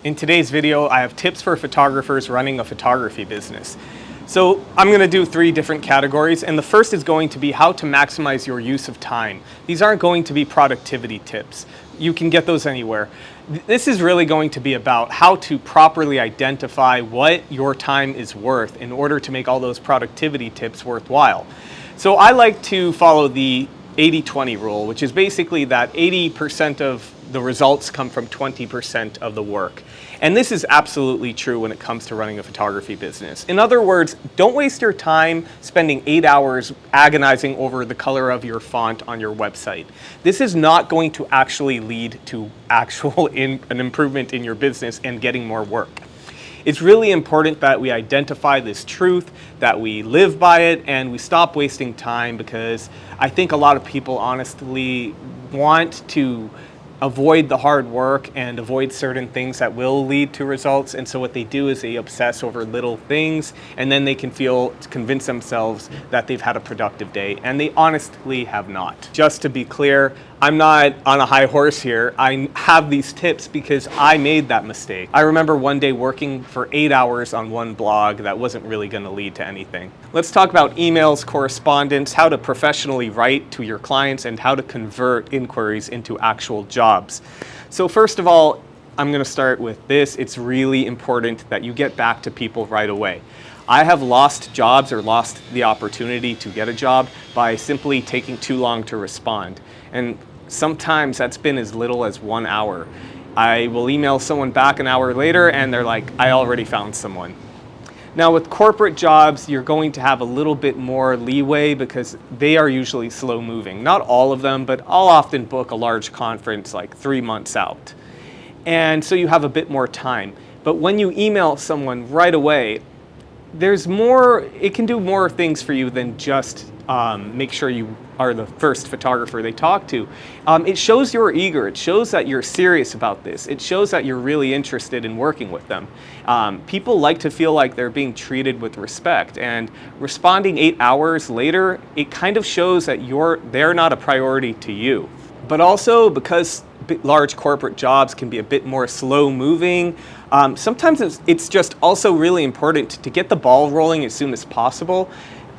In today's video, I have tips for photographers running a photography business. So I'm going to do 3 different categories, and the first is going to be how to maximize your use of time. These aren't going to be productivity tips. You can get those anywhere. This is really going to be about how to properly identify what your time is worth in order to make all those productivity tips worthwhile. So I like to follow the 80-20 rule, which is basically that 80% of the results come from 20% of the work. And this is absolutely true when it comes to running a photography business. In other words, don't waste your time spending 8 hours agonizing over the color of your font on your website. This is not going to actually lead to an improvement in your business and getting more work. It's really important that we identify this truth, that we live by it, and we stop wasting time, because I think a lot of people honestly want to avoid the hard work and avoid certain things that will lead to results. And so what they do is they obsess over little things, and then they can convince themselves that they've had a productive day, and they honestly have not. Just to be clear, I'm not on a high horse here. I have these tips because I made that mistake. I remember one day working for 8 hours on one blog that wasn't really going to lead to anything. Let's talk about emails, correspondence, how to professionally write to your clients, and how to convert inquiries into actual jobs. So first of all, I'm going to start with this. It's really important that you get back to people right away. I have lost jobs or lost the opportunity to get a job by simply taking too long to respond. And sometimes that's been as little as 1 hour. I will email someone back an hour later and they're like, I already found someone. Now with corporate jobs, you're going to have a little bit more leeway because they are usually slow moving. Not all of them, but I'll often book a large conference like 3 months out. And so you have a bit more time. But when you email someone right away, it can do more things for you than just make sure you are the first photographer they talk to. It shows you're eager. It shows that you're serious about this. It shows that you're really interested in working with them. People like to feel like they're being treated with respect, and responding 8 hours later, it kind of shows that they're not a priority to you. But also, because large corporate jobs can be a bit more slow moving, sometimes it's just also really important to get the ball rolling as soon as possible.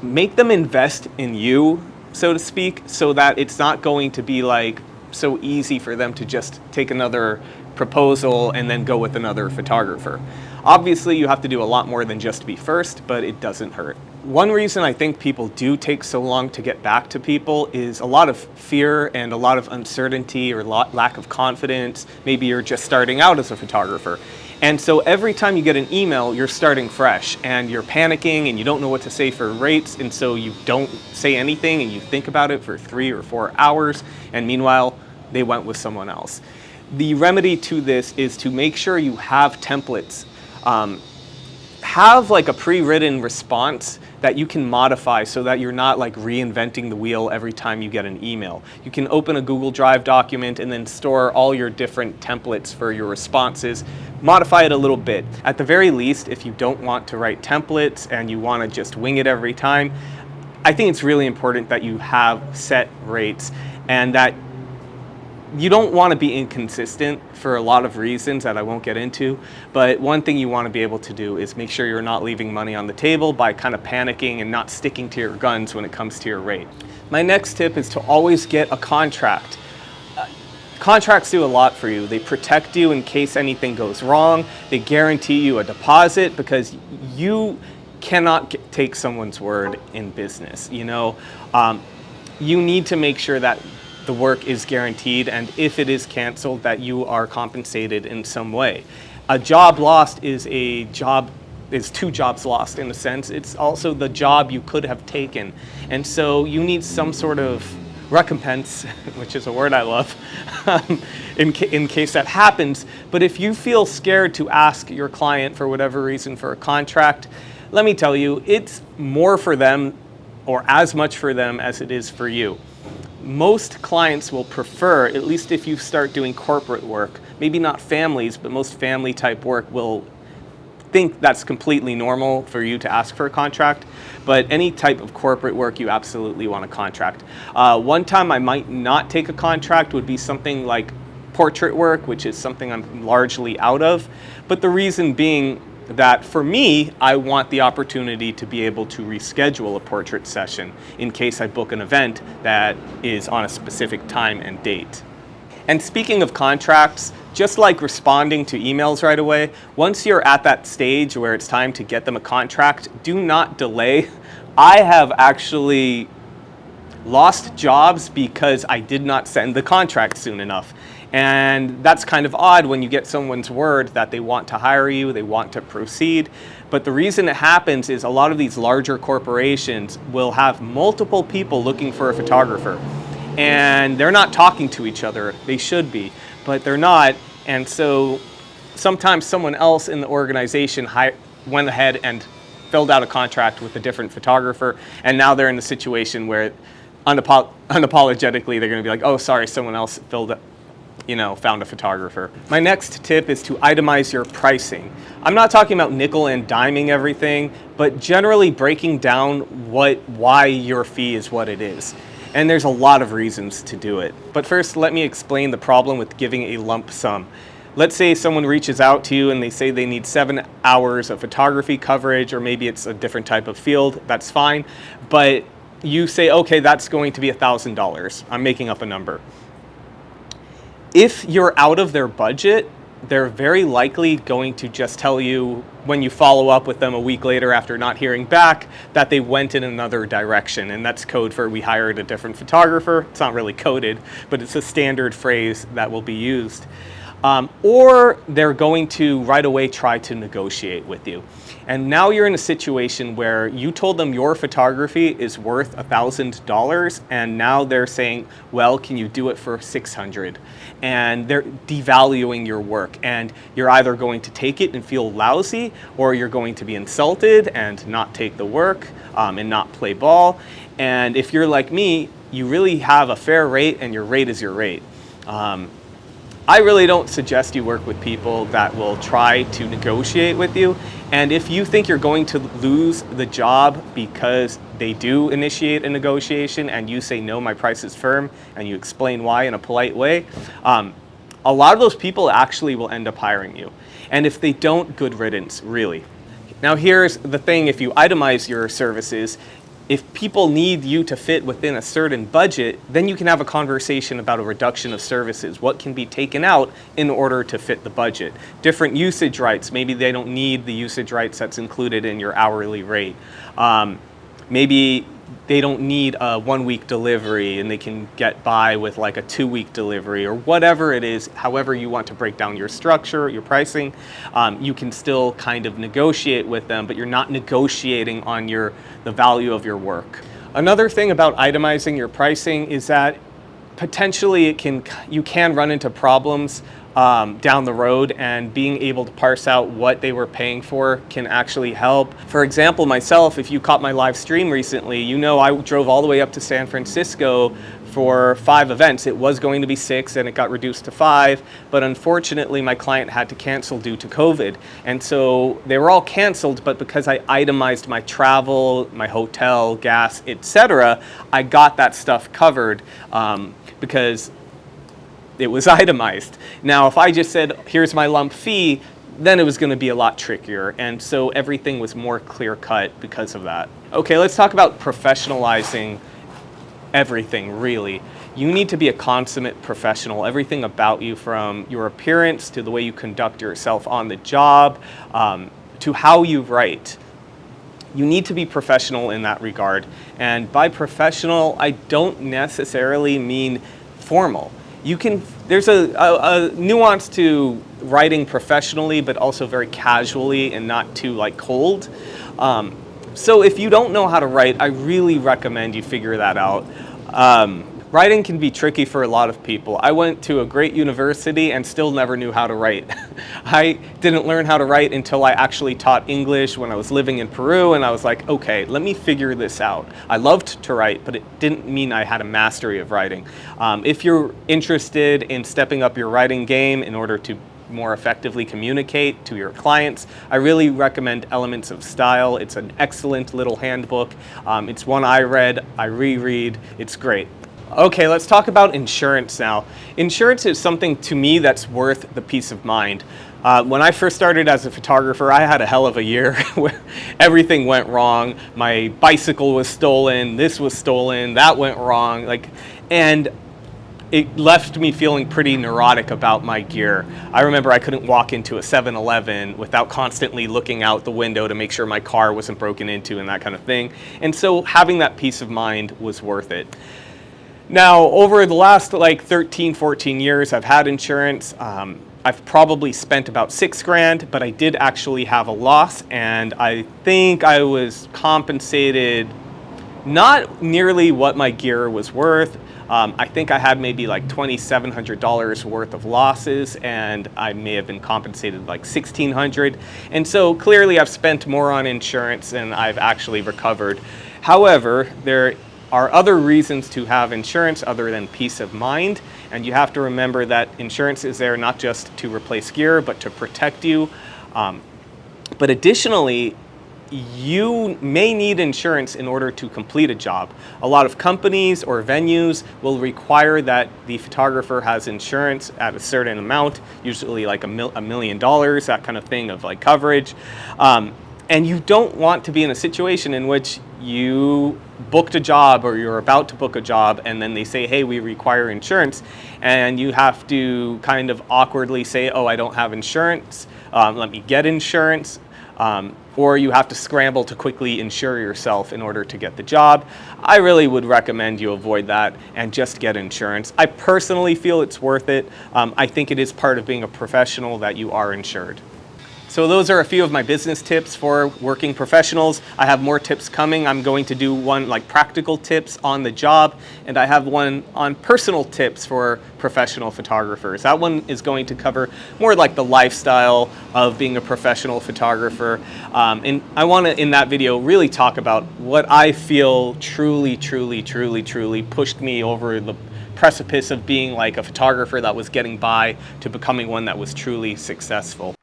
Make them invest in you, so to speak, so that it's not going to be like so easy for them to just take another proposal and then go with another photographer. Obviously, you have to do a lot more than just be first, but it doesn't hurt. One reason I think people do take so long to get back to people is a lot of fear and a lot of uncertainty or lack of confidence. Maybe you're just starting out as a photographer. And so every time you get an email, you're starting fresh and you're panicking and you don't know what to say for rates. And so you don't say anything and you think about it for 3 or 4 hours. And meanwhile, they went with someone else. The remedy to this is to make sure you have templates. Have like a pre-written response that you can modify so that you're not like reinventing the wheel every time you get an email. You can open a Google Drive document and then store all your different templates for your responses. Modify it a little bit. At the very least, if you don't want to write templates and you want to just wing it every time, I think it's really important that you have set rates and that you don't want to be inconsistent for a lot of reasons that I won't get into, but one thing you want to be able to do is make sure you're not leaving money on the table by kind of panicking and not sticking to your guns when it comes to your rate. My next tip is to always get a contract. Contracts do a lot for you. They protect you in case anything goes wrong. They guarantee you a deposit because you cannot take someone's word in business. You need to make sure that the work is guaranteed, and if it is canceled, that you are compensated in some way. A job lost is 2 jobs lost in a sense. It's also the job you could have taken. And so you need some sort of recompense, which is a word I love, in case that happens. But if you feel scared to ask your client for whatever reason for a contract, let me tell you, it's more for them or as much for them as it is for you. Most clients will prefer, at least if you start doing corporate work, maybe not families, but most family type work will think that's completely normal for you to ask for a contract. But any type of corporate work, you absolutely want a contract. One time I might not take a contract would be something like portrait work, which is something I'm largely out of. But the reason being that for me, I want the opportunity to be able to reschedule a portrait session in case I book an event that is on a specific time and date. And speaking of contracts, just like responding to emails right away, once you're at that stage where it's time to get them a contract, do not delay. I have actually lost jobs because I did not send the contract soon enough. And that's kind of odd when you get someone's word that they want to hire you, they want to proceed. But the reason it happens is a lot of these larger corporations will have multiple people looking for a photographer. And they're not talking to each other. They should be, but they're not. And so sometimes someone else in the organization went ahead and filled out a contract with a different photographer. And now they're in a situation where unapologetically they're going to be like, oh, sorry, someone else found a photographer. My next tip is to itemize your pricing. I'm not talking about nickel and diming everything, but generally breaking down why your fee is what it is. And there's a lot of reasons to do it. But first, let me explain the problem with giving a lump sum. Let's say someone reaches out to you and they say they need 7 hours of photography coverage, or maybe it's a different type of field, that's fine. But you say, okay, that's going to be $1,000. I'm making up a number. If you're out of their budget, they're very likely going to just tell you when you follow up with them a week later after not hearing back that they went in another direction. And that's code for we hired a different photographer. It's not really coded, but it's a standard phrase that will be used. Or they're going to right away try to negotiate with you. And now you're in a situation where you told them your photography is worth $1,000, and now they're saying, well, can you do it for $600? And they're devaluing your work, and you're either going to take it and feel lousy, or you're going to be insulted and not take the work and not play ball. And if you're like me, you really have a fair rate, and your rate is your rate. I really don't suggest you work with people that will try to negotiate with you. And if you think you're going to lose the job because they do initiate a negotiation and you say, no, my price is firm, and you explain why in a polite way, a lot of those people actually will end up hiring you. And if they don't, good riddance, really. Now here's the thing, if you itemize your services, if people need you to fit within a certain budget, then you can have a conversation about a reduction of services. What can be taken out in order to fit the budget? Different usage rights. Maybe they don't need the usage rights that's included in your hourly rate. Maybe they don't need a 1-week delivery and they can get by with like a 2-week delivery, or whatever it is. However you want to break down your structure, your pricing, you can still kind of negotiate with them, but you're not negotiating on the value of your work. Another thing about itemizing your pricing is that potentially you can run into problems down the road, and being able to parse out what they were paying for can actually help. For example, myself, if you caught my live stream recently, you know I drove all the way up to San Francisco for 5 events. It was going to be 6 and it got reduced to 5, but unfortunately my client had to cancel due to COVID. And so they were all canceled, but because I itemized my travel, my hotel, gas, etc., I got that stuff covered because it was itemized. Now, if I just said, here's my lump fee, then it was going to be a lot trickier. And so everything was more clear-cut because of that. Okay, let's talk about professionalizing everything, really. You need to be a consummate professional. Everything about you, from your appearance to the way you conduct yourself on the job, to how you write. You need to be professional in that regard. And by professional, I don't necessarily mean formal. There's a nuance to writing professionally, but also very casually and not too cold. So if you don't know how to write, I really recommend you figure that out. Writing can be tricky for a lot of people. I went to a great university and still never knew how to write. I didn't learn how to write until I actually taught English when I was living in Peru, and I was like, okay, let me figure this out. I loved to write, but it didn't mean I had a mastery of writing. If you're interested in stepping up your writing game in order to more effectively communicate to your clients, I really recommend Elements of Style. It's an excellent little handbook. It's one I read, I reread, it's great. Okay, let's talk about insurance now. Insurance is something to me that's worth the peace of mind. When I first started as a photographer, I had a hell of a year where everything went wrong. My bicycle was stolen, this was stolen, that went wrong. And it left me feeling pretty neurotic about my gear. I remember I couldn't walk into a 7-Eleven without constantly looking out the window to make sure my car wasn't broken into and that kind of thing. And so having that peace of mind was worth it. Now, over the last 13, 14 years, I've had insurance. I've probably spent about $6,000, but I did actually have a loss, and I think I was compensated not nearly what my gear was worth. I think I had maybe $2,700 worth of losses, and I may have been compensated $1,600. And so clearly I've spent more on insurance than I've actually recovered. However, there are other reasons to have insurance other than peace of mind, and you have to remember that insurance is there not just to replace gear, but to protect you. But additionally, you may need insurance in order to complete a job. A lot of companies or venues will require that the photographer has insurance at a certain amount, usually $1 million, that kind of thing of coverage. And you don't want to be in a situation in which you booked a job or you're about to book a job and then they say, hey, we require insurance, and you have to kind of awkwardly say, oh, I don't have insurance, let me get insurance. Or you have to scramble to quickly insure yourself in order to get the job. I really would recommend you avoid that and just get insurance. I personally feel it's worth it. I think it is part of being a professional that you are insured. So those are a few of my business tips for working professionals. I have more tips coming. I'm going to do one practical tips on the job, and I have one on personal tips for professional photographers. That one is going to cover more the lifestyle of being a professional photographer. And I want to, in that video, really talk about what I feel truly pushed me over the precipice of being a photographer that was getting by to becoming one that was truly successful.